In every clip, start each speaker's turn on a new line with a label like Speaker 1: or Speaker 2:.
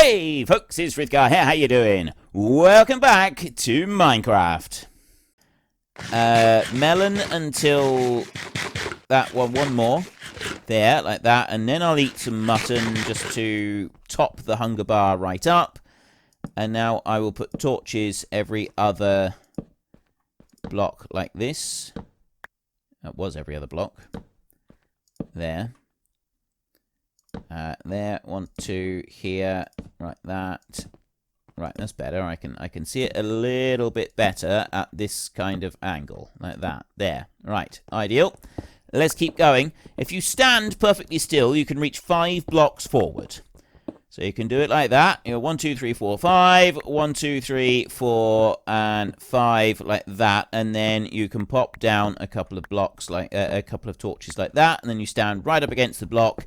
Speaker 1: Hey folks, it's Frithgar here, how you doing? Welcome back to Minecraft. Melon until that one more. There, like that, and then I'll eat some mutton just to top the hunger bar right up. And now I will put torches every other block like this. That was every other block. There. There, 1, 2, here, like that. Right, that's better. I can see it a little bit better at this kind of angle, like that. There, right, ideal. Let's keep going. If you stand perfectly still, you can reach 5 blocks forward. So you can do it like that. You know, 1, 2, 3, 4, 5. 1, 2, 3, 4, and 5, like that. And then you can pop down a couple of blocks, like a couple of torches, like that. And then you stand right up against the block.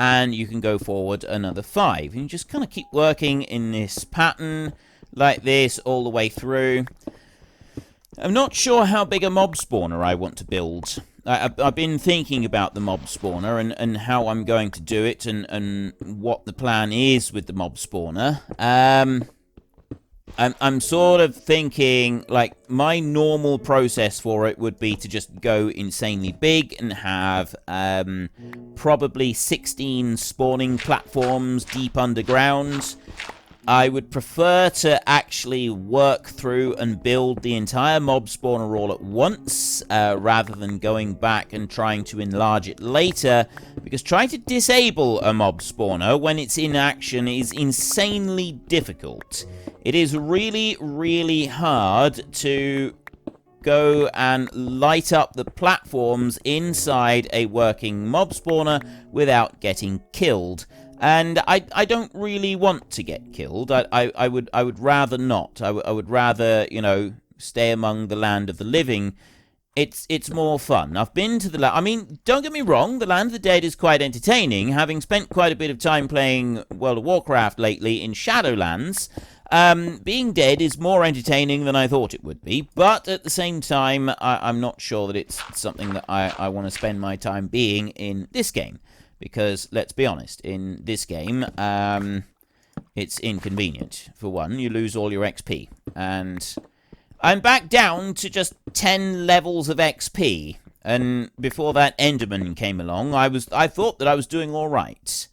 Speaker 1: And you can go forward another 5. And you just kind of keep working in this pattern like this all the way through. I'm not sure how big a mob spawner I want to build. I've been thinking about the mob spawner and how I'm going to do it and what the plan is with the mob spawner. I'm sort of thinking, like, my normal process for it would be to just go insanely big and have probably 16 spawning platforms deep underground. I would prefer to actually work through and build the entire mob spawner all at once, rather than going back and trying to enlarge it later, because trying to disable a mob spawner when it's in action is insanely difficult. It is really, really hard to go and light up the platforms inside a working mob spawner without getting killed. And I don't really want to get killed. I would rather not. I would rather, you know, stay among the land of the living. It's more fun. I've been to the land. I mean, don't get me wrong, the Land of the Dead is quite entertaining. Having spent quite a bit of time playing World of Warcraft lately in Shadowlands, being dead is more entertaining than I thought it would be. But at the same time, I'm not sure that it's something that I want to spend my time being in this game. Because, let's be honest, in this game, it's inconvenient. For one, you lose all your XP. And I'm back down to just 10 levels of XP. And before that Enderman came along, I thought that I was doing all right.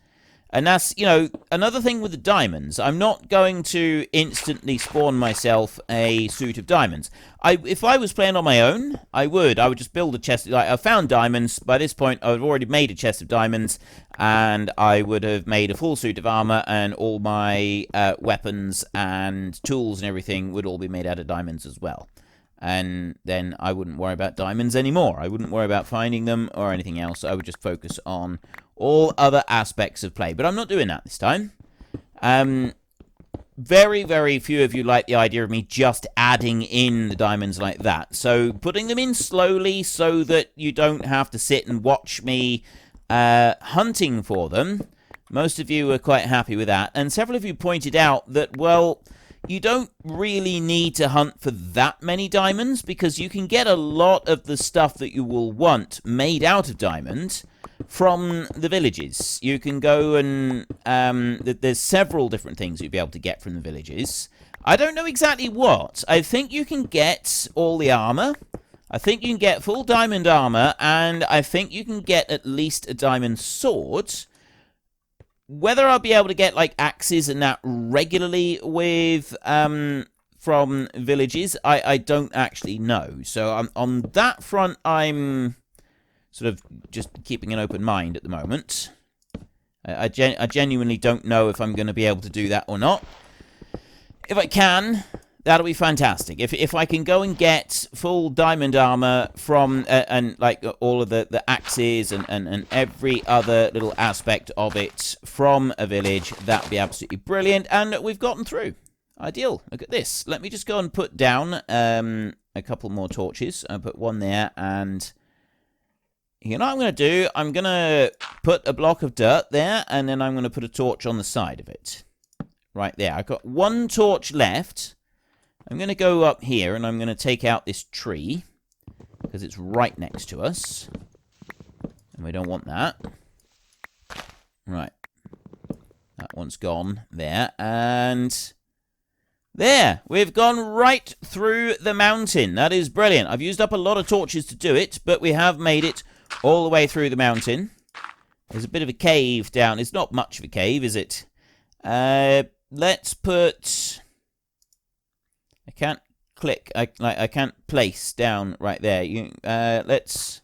Speaker 1: And that's, you know, another thing with the diamonds. I'm not going to instantly spawn myself a suit of diamonds. If I was playing on my own, I would just build a chest. Like, I found diamonds. By this point, I've already made a chest of diamonds. And I would have made a full suit of armor. And all my weapons and tools and everything would all be made out of diamonds as well. And then I wouldn't worry about diamonds anymore. I wouldn't worry about finding them or anything else. I would just focus on all other aspects of play. But I'm not doing that this time. Very, very few of you like the idea of me just adding in the diamonds like that. So putting them in slowly so that you don't have to sit and watch me hunting for them. Most of you are quite happy with that. And several of you pointed out that, well, you don't really need to hunt for that many diamonds because you can get a lot of the stuff that you will want made out of diamond from the villages. You can go and there's several different things you'll be able to get from the villages. I don't know exactly what. I think you can get all the armor. I think you can get full diamond armor, and I think you can get at least a diamond sword. Whether I'll be able to get, like, axes and that regularly with, from villages, I don't actually know. So, on that front, I'm sort of just keeping an open mind at the moment. I genuinely don't know if I'm going to be able to do that or not. If I can, that'll be fantastic. If I can go and get full diamond armor from, and like all of the axes and every other little aspect of it from a village, that'd be absolutely brilliant. And we've gotten through. Ideal. Look at this. Let me just go and put down a couple more torches. I'll put one there, and you know what I'm going to do? I'm going to put a block of dirt there, and then I'm going to put a torch on the side of it. Right there. I've got one torch left. I'm going to go up here, and I'm going to take out this tree, because it's right next to us. And we don't want that. Right. That one's gone there. And there, we've gone right through the mountain. That is brilliant. I've used up a lot of torches to do it, but we have made it all the way through the mountain. There's a bit of a cave down. It's not much of a cave, is it? Let's put... I can't click. I can't place down right there. Let's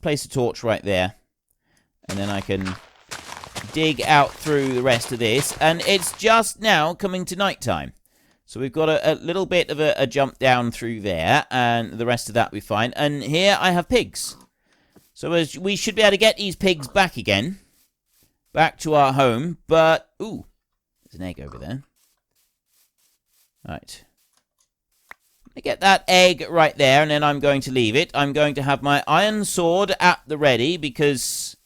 Speaker 1: place a torch right there. And then I can dig out through the rest of this. And it's just now coming to nighttime. So we've got a little bit of a jump down through there. And the rest of that we find. And here I have pigs. So we should be able to get these pigs back again. Back to our home. But, ooh, there's an egg over there. Right. Let me get that egg right there, and then I'm going to leave it. I'm going to have my iron sword at the ready, because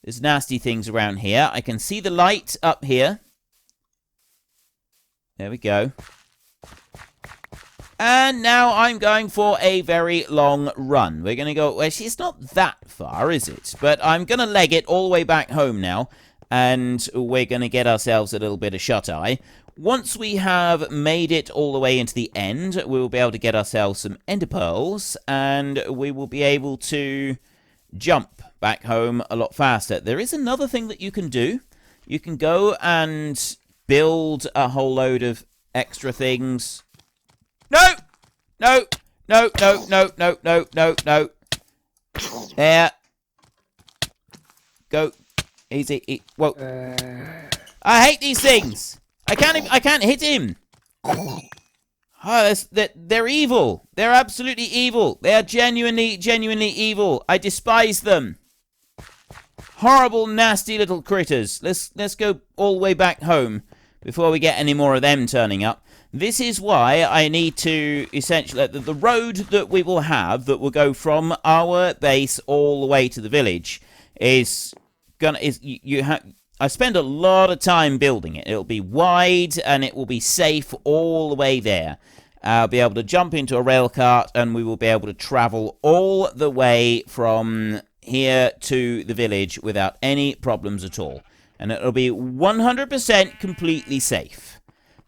Speaker 1: there's nasty things around here. I can see the light up here. There we go. And now I'm going for a very long run. We're going to go... Well, it's not that far, is it? But I'm going to leg it all the way back home now. And we're going to get ourselves a little bit of shut-eye. Once we have made it all the way into the end, we will be able to get ourselves some ender pearls. And we will be able to jump back home a lot faster. There is another thing that you can do. You can go and build a whole load of extra things... No! No! No, no, no, no, no, no, no. There. Go. Easy. Whoa. I hate these things! I can't hit him! Oh, they're evil. They're absolutely evil. They are genuinely evil. I despise them. Horrible, nasty little critters. Let's go all the way back home before we get any more of them turning up. This is why I need to essentially... The road that we will have, that will go from our base all the way to the village, is gonna... I spend a lot of time building it. It'll be wide, and it will be safe all the way there. I'll be able to jump into a rail cart, and we will be able to travel all the way from here to the village without any problems at all. And it'll be 100% completely safe.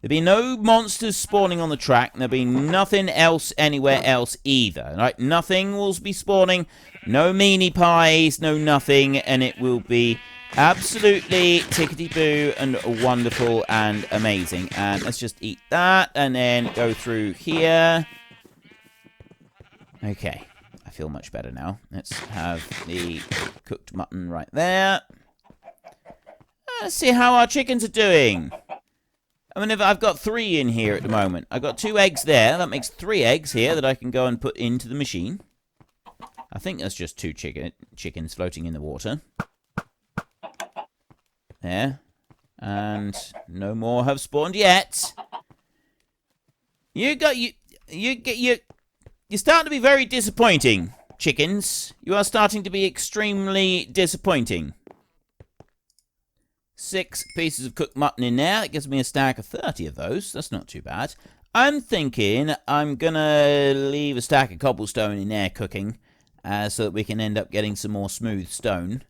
Speaker 1: There'll be no monsters spawning on the track. There'll be nothing else anywhere else either. Right? Nothing will be spawning. No meanie pies. No nothing. And it will be absolutely tickety-boo and wonderful and amazing. And let's just eat that. And then go through here. Okay. I feel much better now. Let's have the cooked mutton right there. Let's see how our chickens are doing. I mean, if I've got 3 in here at the moment. I've got 2 eggs there. That makes 3 eggs here that I can go and put into the machine. I think that's just 2 chickens floating in the water. There. And no more have spawned yet. You're starting to be very disappointing, chickens. You are starting to be extremely disappointing. 6 pieces of cooked mutton in there. That gives me a stack of 30 of those. That's not too bad. I'm thinking I'm going to leave a stack of cobblestone in there cooking so that we can end up getting some more smooth stone.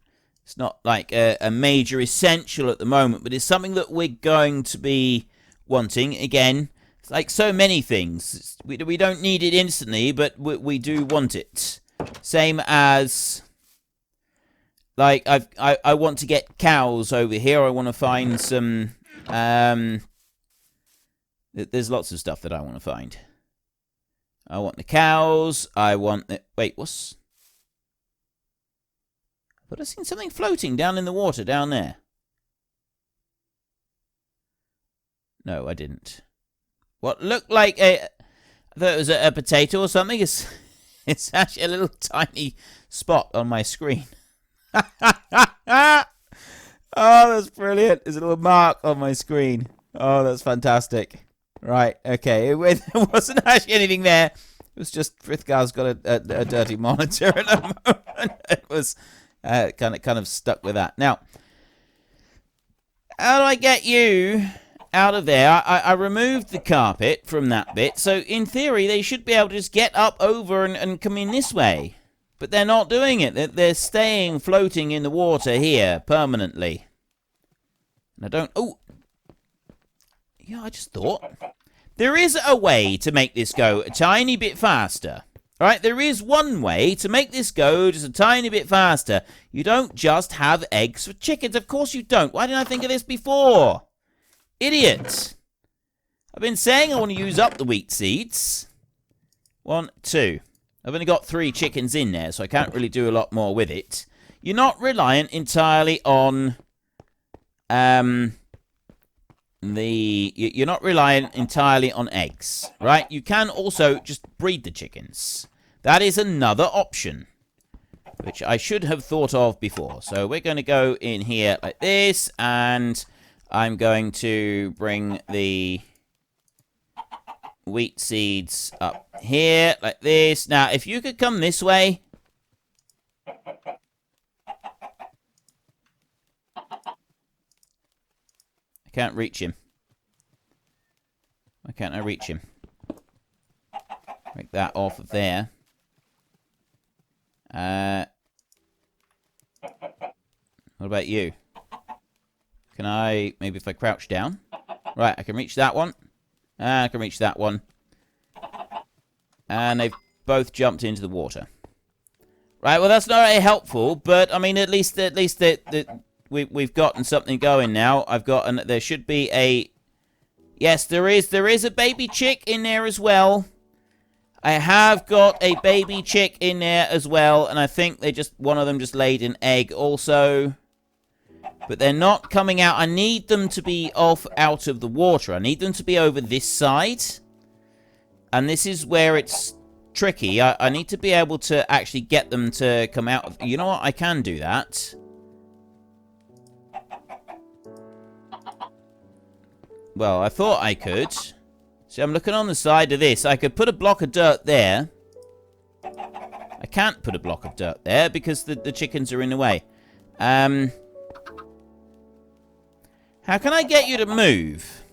Speaker 1: It's not like a major essential at the moment, but it's something that we're going to be wanting. Again, it's like so many things. We don't need it instantly, but we do want it. Same as... Like, I want to get cows over here. I want to find some... there's lots of stuff that I want to find. I want the cows. I want the... Wait, what's... But I've seen something floating down in the water down there. No, I didn't. What looked like a... I thought it was a potato or something. It's actually a little tiny spot on my screen. Oh, that's brilliant. There's a little mark on my screen. Oh, that's fantastic. Right, okay. There wasn't actually anything there. It was just Frithgar's got a dirty monitor at the moment. It was kind of stuck with that. Now, how do I get you out of there? I removed the carpet from that bit, so in theory they should be able to just get up over and come in this way. But they're not doing it. They're staying floating in the water here permanently. And I don't... Oh! Yeah, I just thought. There is a way to make this go a tiny bit faster. Alright, there is one way to make this go just a tiny bit faster. You don't just have eggs for chickens. Of course you don't. Why didn't I think of this before? Idiot. I've been saying I want to use up the wheat seeds. 1, 2. I've only got 3 chickens in there, so I can't really do a lot more with it. You're not reliant entirely on... You're not reliant entirely on eggs, right? You can also just breed the chickens. That is another option, which I should have thought of before. So we're going to go in here like this, and I'm going to bring the wheat seeds up here like this. Now, if you could come this way. I can't reach him. Why can't I reach him? Break that off of there. What about you? Can I... Maybe if I crouch down? Right, I can reach that one. I can reach that one. And they've both jumped into the water. Right, well that's not very helpful, but I mean at least we've gotten something going now. I've got there should be a... Yes, there is a baby chick in there as well. I have got a baby chick in there as well, and I think one of them just laid an egg also. But they're not coming out. I need them to be out of the water. I need them to be over this side. And this is where it's tricky. I need to be able to actually get them to come out of... You know what? I can do that. Well, I thought I could. See, I'm looking on the side of this. I could put a block of dirt there. I can't put a block of dirt there because the chickens are in the way. How can I get you to move?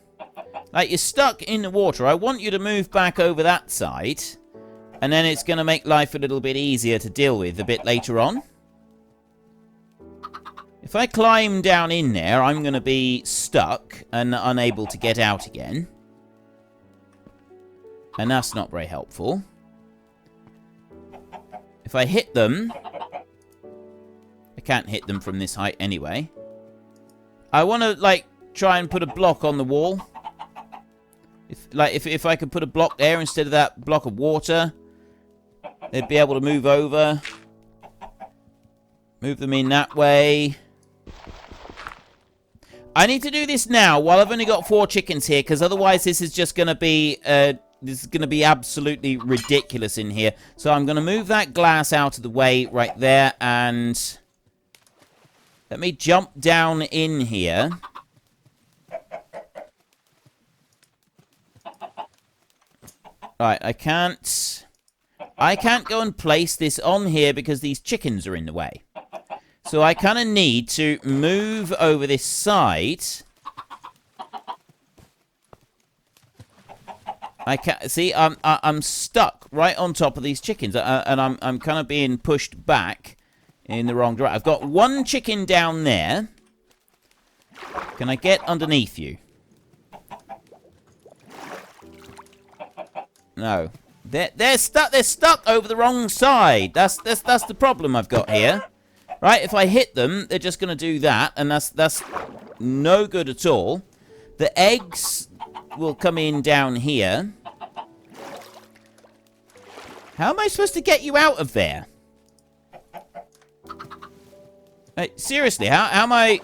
Speaker 1: Like, you're stuck in the water. I want you to move back over that side. And then it's going to make life a little bit easier to deal with a bit later on. If I climb down in there, I'm going to be stuck and unable to get out again. And that's not very helpful. If I hit them... I can't hit them from this height anyway. I want to, like, try and put a block on the wall. If I could put a block there instead of that block of water, they'd be able to move over. Move them in that way. I need to do this now while I've only got 4 chickens here, because otherwise this is just going to be... this is going to be absolutely ridiculous in here. So I'm going to move that glass out of the way right there, and... Let me jump down in here. Right, I can't go and place this on here because these chickens are in the way. So I kind of need to move over this side. I can't see. I'm stuck right on top of these chickens, and I'm kind of being pushed back in the wrong direction. I've got 1 chicken down there. Can I get underneath you? No. They're stuck. They're stuck over the wrong side. That's the problem I've got here. Right? If I hit them, they're just going to do that, and that's no good at all. The eggs will come in down here. How am I supposed to get you out of there? Like, seriously, how am I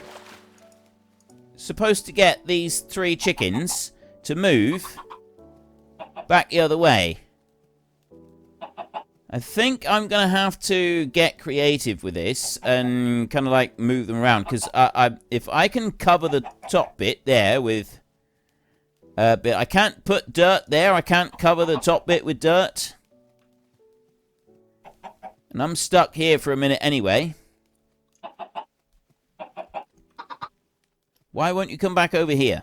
Speaker 1: supposed to get these 3 chickens to move back the other way? I think I'm going to have to get creative with this and kind of like move them around. Because if I can cover the top bit there with... but I can't put dirt there. I can't cover the top bit with dirt. And I'm stuck here for a minute anyway. Why won't you come back over here?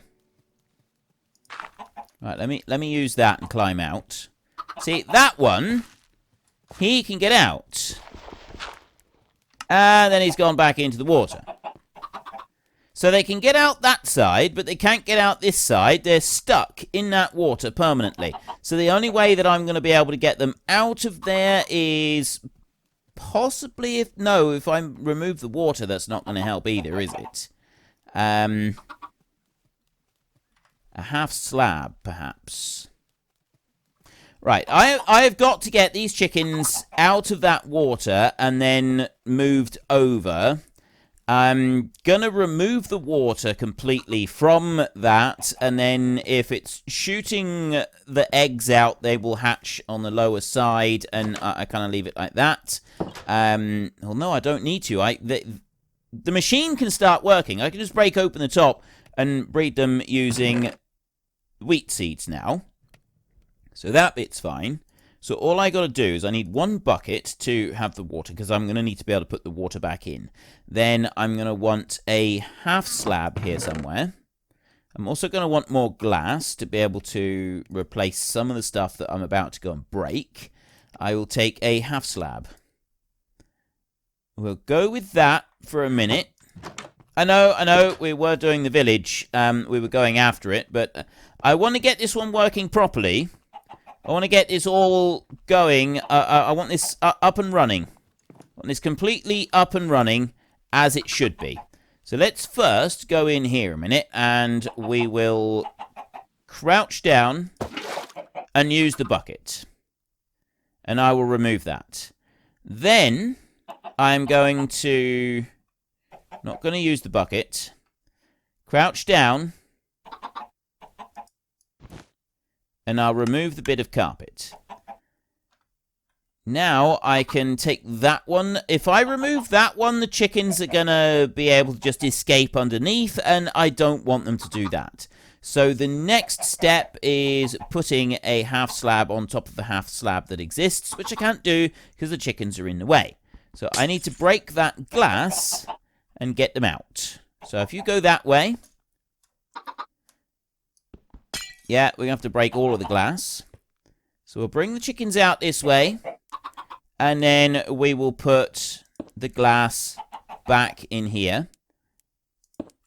Speaker 1: Right, let me use that and climb out. See, that one... He can get out. And then he's gone back into the water. So they can get out that side, but they can't get out this side. They're stuck in that water permanently. So the only way that I'm going to be able to get them out of there is possibly if I remove the water. That's not going to help either, is it? A half slab, perhaps. Right, I've got to get these chickens out of that water and then moved over. I'm going to remove the water completely from that, and then if it's shooting the eggs out, they will hatch on the lower side, and I kind of leave it like that. Well, no, I don't need to. The machine can start working. I can just break open the top and breed them using wheat seeds now. So that bit's fine. So all I got to do is I need one bucket to have the water, because I'm going to need to be able to put the water back in. Then I'm going to want a half slab here somewhere. I'm also going to want more glass to be able to replace some of the stuff that I'm about to go and break. I will take a half slab. We'll go with that for a minute. I know, we were doing the village. We were going after it, but I want to get this one working properly. I want to get this all going. I want this up and running. I want this completely up and running as it should be. So let's first go in here a minute, and we will crouch down and use the bucket. And I will remove that. Then I'm going to... not going to use the bucket. Crouch down. And I'll remove the bit of carpet. Now I can take that one. If I remove that one, the chickens are going to be able to just escape underneath, and I don't want them to do that. So the next step is putting a half slab on top of the half slab that exists, which I can't do because the chickens are in the way. So I need to break that glass and get them out. So if you go that way... yeah, we're going to have to break all of the glass. So we'll bring the chickens out this way. And then we will put the glass back in here.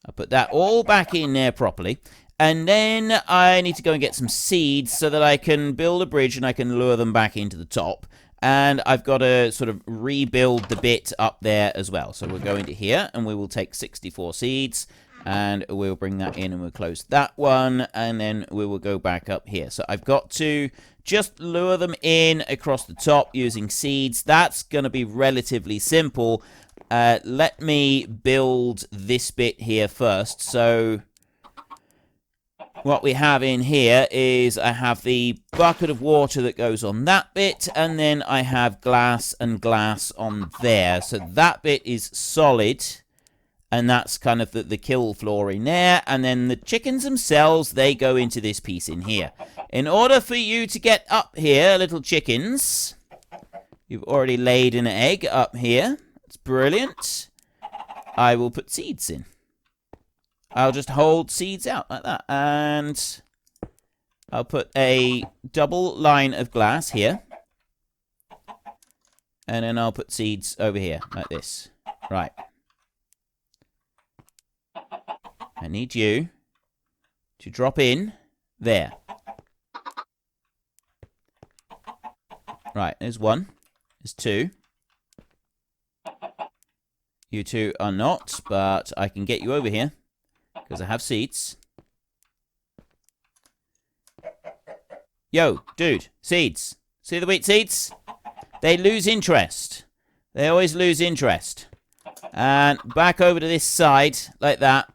Speaker 1: I'll put that all back in there properly. And then I need to go and get some seeds so that I can build a bridge and I can lure them back into the top. And I've got to sort of rebuild the bit up there as well. So we'll go into here and we will take 64 seeds. And we'll bring that in and we'll close that one. And then we will go back up here. So I've got to just lure them in across the top using seeds. That's going to be relatively simple. Let me build this bit here first. So what we have in here is I have the bucket of water that goes on that bit. And then I have glass and glass on there. So that bit is solid. And that's kind of the kill floor in there. And then the chickens themselves, they go into this piece in here. In order for you to get up here, little chickens, you've already laid an egg up here. That's brilliant. I will put seeds in. I'll just hold seeds out like that. And I'll put a double line of glass here. And then I'll put seeds over here like this. Right. I need you to drop in there. Right, there's one. There's two. You two are not, but I can get you over here because I have seeds. Yo, dude, seeds. See the wheat seeds? They lose interest. They always lose interest. And back over to this side, like that.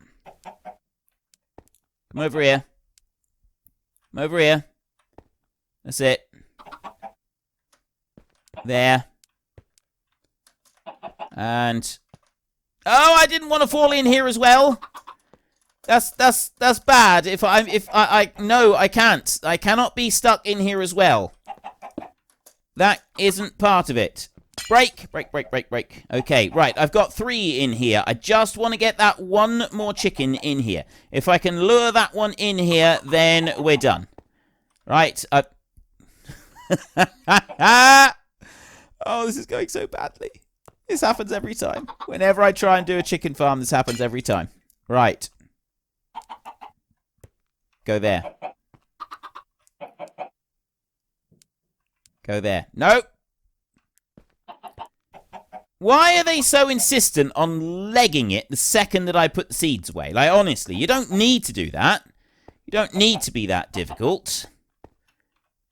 Speaker 1: Come over here. Come over here. That's it. There. And... oh, I didn't want to fall in here as well. That's bad. No, I can't. I cannot be stuck in here as well. That isn't part of it. Break. Okay, right. I've got 3 in here. I just want to get that one more chicken in here. If I can lure that one in here, then we're done. Right. Oh, this is going so badly. This happens every time. Whenever I try and do a chicken farm, this happens every time. Right. Go there. Go there. No! Why are they so insistent on legging it the second that I put the seeds away? Like, honestly, you don't need to do that. You don't need to be that difficult.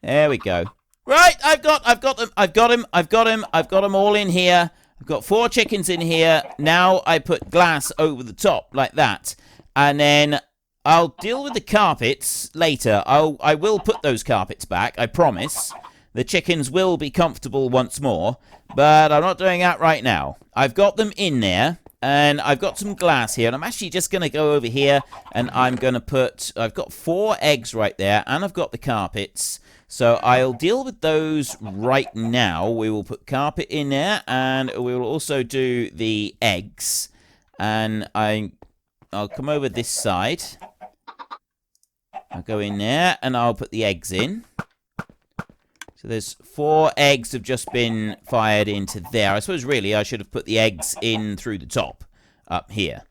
Speaker 1: There we go. Right, I've got them all in here. I've got 4 chickens in here. Now I put glass over the top, like that. And then I'll deal with the carpets later. I will put those carpets back, I promise. The chickens will be comfortable once more, but I'm not doing that right now. I've got them in there, and I've got some glass here, and I'm actually just going to go over here, and I'm going to put... I've got 4 eggs right there, and I've got the carpets, so I'll deal with those right now. We will put carpet in there, and we will also do the eggs, and I'll come over this side. I'll go in there, and I'll put the eggs in. So there's 4 eggs have just been fired into there. I suppose really I should have put the eggs in through the top up here.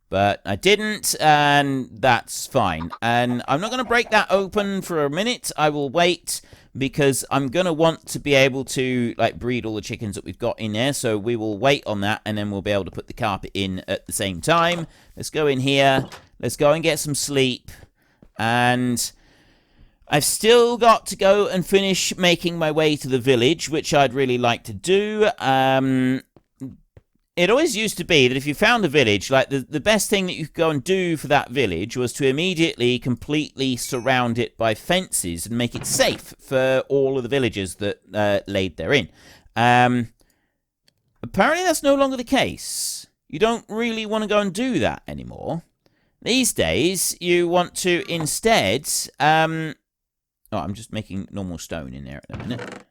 Speaker 1: But I didn't, and that's fine. And I'm not going to break that open for a minute. I will wait because I'm going to want to be able to like breed all the chickens that we've got in there. So we will wait on that, and then we'll be able to put the carpet in at the same time. Let's go in here. Let's go and get some sleep. And... I've still got to go and finish making my way to the village, which I'd really like to do. It always used to be that if you found a village, like the best thing that you could go and do for that village was to immediately completely surround it by fences and make it safe for all of the villagers that laid therein. Apparently that's no longer the case. You don't really want to go and do that anymore. These days, you want to instead... Oh, I'm just making normal stone in there at the minute.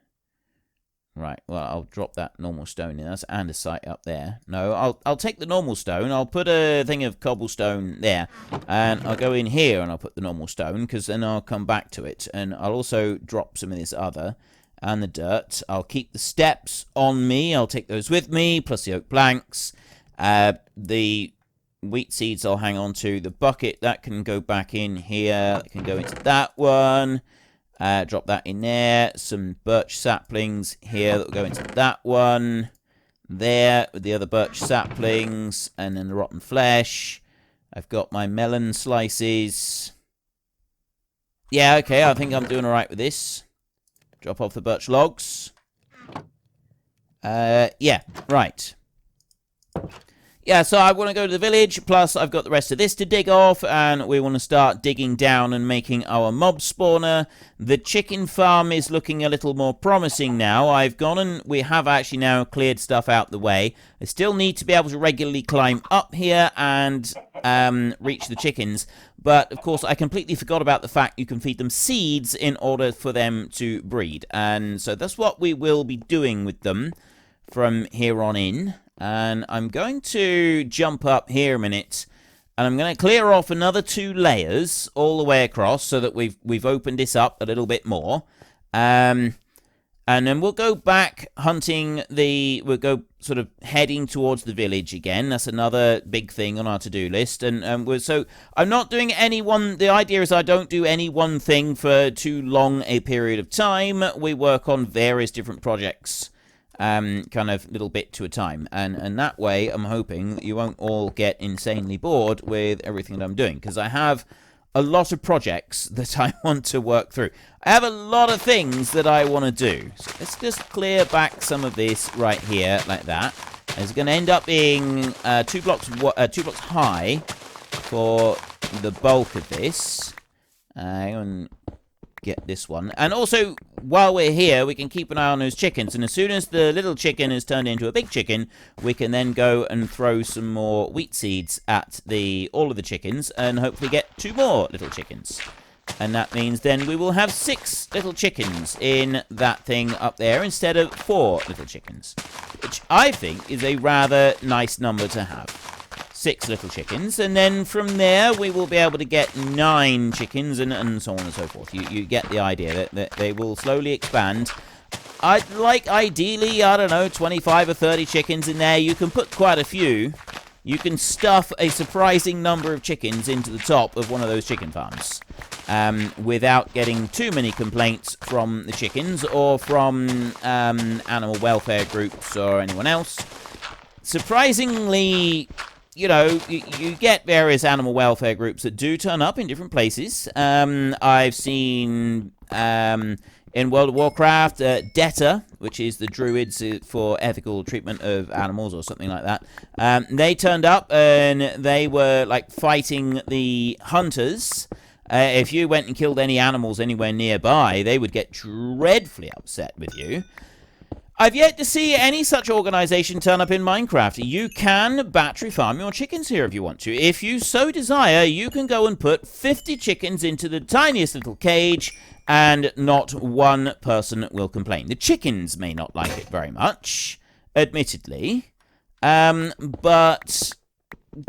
Speaker 1: Right, well, I'll drop that normal stone in. That's andesite up there. No, I'll take the normal stone. I'll put a thing of cobblestone there. And I'll go in here and I'll put the normal stone, because then I'll come back to it. And I'll also drop some of this other and the dirt. I'll keep the steps on me. I'll take those with me, plus the oak planks. The wheat seeds I'll hang on to. The bucket, that can go back in here. That can go into that one. Drop that in there. Some birch saplings here that will go into that one. There, with the other birch saplings. And then the rotten flesh. I've got my melon slices. Yeah, okay, I think I'm doing alright with this. Drop off the birch logs. Yeah, right. Yeah, so I want to go to the village, plus I've got the rest of this to dig off, and we want to start digging down and making our mob spawner. The chicken farm is looking a little more promising now. I've gone and we have actually now cleared stuff out the way. I still need to be able to regularly climb up here and reach the chickens, but of course I completely forgot about the fact you can feed them seeds in order for them to breed, and so that's what we will be doing with them from here on in. And I'm going to jump up here a minute, and I'm going to clear off another 2 layers all the way across so that we've opened this up a little bit more. And then we'll go back hunting we'll go sort of heading towards the village again. That's another big thing on our to-do list. And so I'm not doing the idea is I don't do any one thing for too long a period of time. We work on various different projects. Kind of little bit to a time, and that way I'm hoping that you won't all get insanely bored with everything that I'm doing, because I have a lot of projects that I want to work through. I have a lot of things that I want to do, so let's just clear back some of this right here like that. It's going to end up being 2 blocks high for the bulk of this. And get this one. And also, while we're here, we can keep an eye on those chickens. And as soon as the little chicken is turned into a big chicken, we can then go and throw some more wheat seeds at all of the chickens and hopefully get 2 more little chickens. And that means then we will have 6 little chickens in that thing up there instead of 4 little chickens, which I think is a rather nice number to have. 6 little chickens, and then from there we will be able to get 9 chickens and so on and so forth. You get the idea that they will slowly expand. I'd like, ideally, I don't know, 25 or 30 chickens in there. You can put quite a few, you can stuff a surprising number of chickens into the top of one of those chicken farms without getting too many complaints from the chickens or from animal welfare groups or anyone else. Surprisingly, you know, you get various animal welfare groups that do turn up in different places. I've seen in World of Warcraft, Debtor, which is the druids for ethical treatment of animals or something like that. They turned up and they were like fighting the hunters. If you went and killed any animals anywhere nearby, they would get dreadfully upset with you. I've yet to see any such organization turn up in Minecraft. You can battery farm your chickens here if you want to. If you so desire, you can go and put 50 chickens into the tiniest little cage, and not one person will complain. The chickens may not like it very much, admittedly, but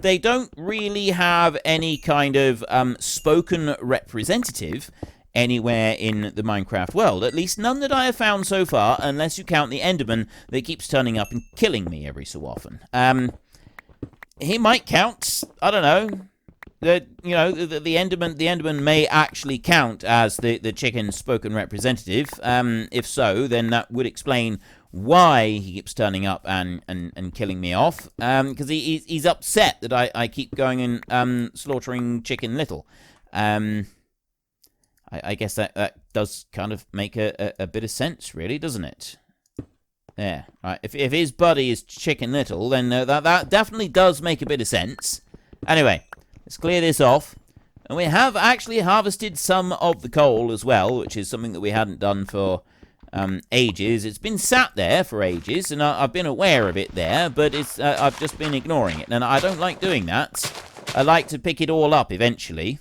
Speaker 1: they don't really have any kind of spoken representative anywhere in the Minecraft world. At least none that I have found so far, unless you count the Enderman that keeps turning up and killing me every so often. He might count. I don't know. The Enderman may actually count as the chicken's spoken representative. If so, then that would explain why he keeps turning up and killing me off. Because he's upset that I keep going and slaughtering Chicken Little. I guess that does kind of make a bit of sense, really, doesn't it? Yeah, right. If his buddy is Chicken Little, then that definitely does make a bit of sense. Anyway, let's clear this off. And we have actually harvested some of the coal as well, which is something that we hadn't done for ages. It's been sat there for ages, and I've been aware of it there, but I've just been ignoring it. And I don't like doing that. I like to pick it all up eventually.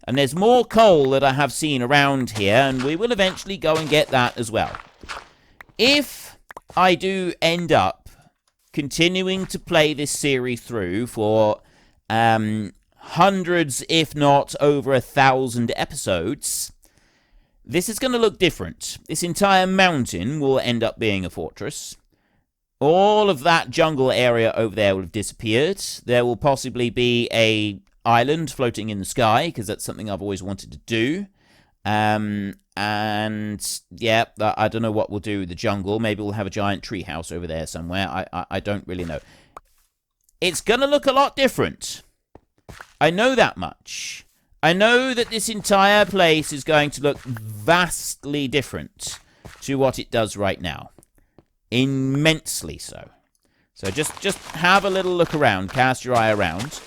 Speaker 1: And there's more coal that I have seen around here, and we will eventually go and get that as well. If I do end up continuing to play this series through for hundreds, if not over 1,000 episodes, this is going to look different. This entire mountain will end up being a fortress. All of that jungle area over there will have disappeared. There will possibly be a island floating in the sky, because that's something I've always wanted to do. And yeah, I don't know what we'll do with the jungle. Maybe we'll have a giant tree house over there somewhere. I don't really know. It's gonna look a lot different. I know that much. I know that this entire place is going to look vastly different to what it does right now. Immensely so. So just have a little look around, cast your eye around.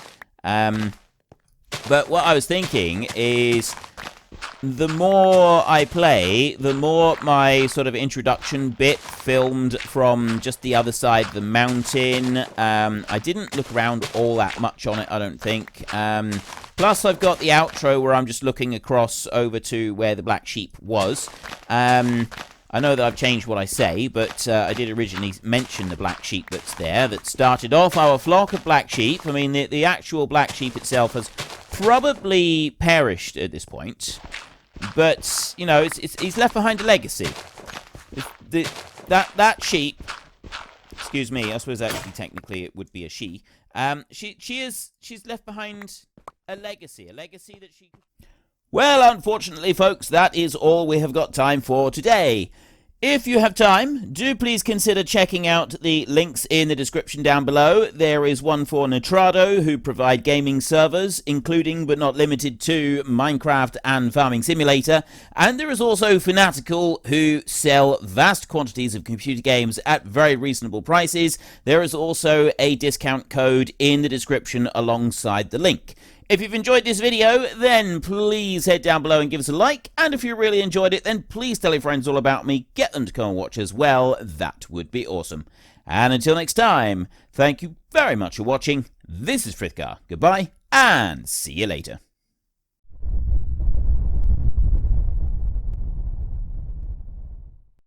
Speaker 1: But what I was thinking is, the more I play, the more my sort of introduction bit filmed from just the other side of the mountain. I didn't look around all that much on it, I don't think. Plus, I've got the outro where I'm just looking across over to where the black sheep was. I know that I've changed what I say, but I did originally mention the black sheep that's there, that started off our flock of black sheep. I mean, the actual black sheep itself has probably perished at this point. But, you know, he's left behind a legacy. That sheep, excuse me, I suppose actually technically it would be a she. She's left behind a legacy that she... Well, unfortunately, folks, that is all we have got time for today. If you have time, do please consider checking out the links in the description down below. There is one for Nitrado, who provide gaming servers, including but not limited to Minecraft and Farming Simulator. And there is also Fanatical, who sell vast quantities of computer games at very reasonable prices. There is also a discount code in the description alongside the link. If you've enjoyed this video, then please head down below and give us a like. And if you really enjoyed it, then please tell your friends all about me. Get them to come and watch as well. That would be awesome. And until next time, thank you very much for watching. This is Frithgar. Goodbye, and see you later.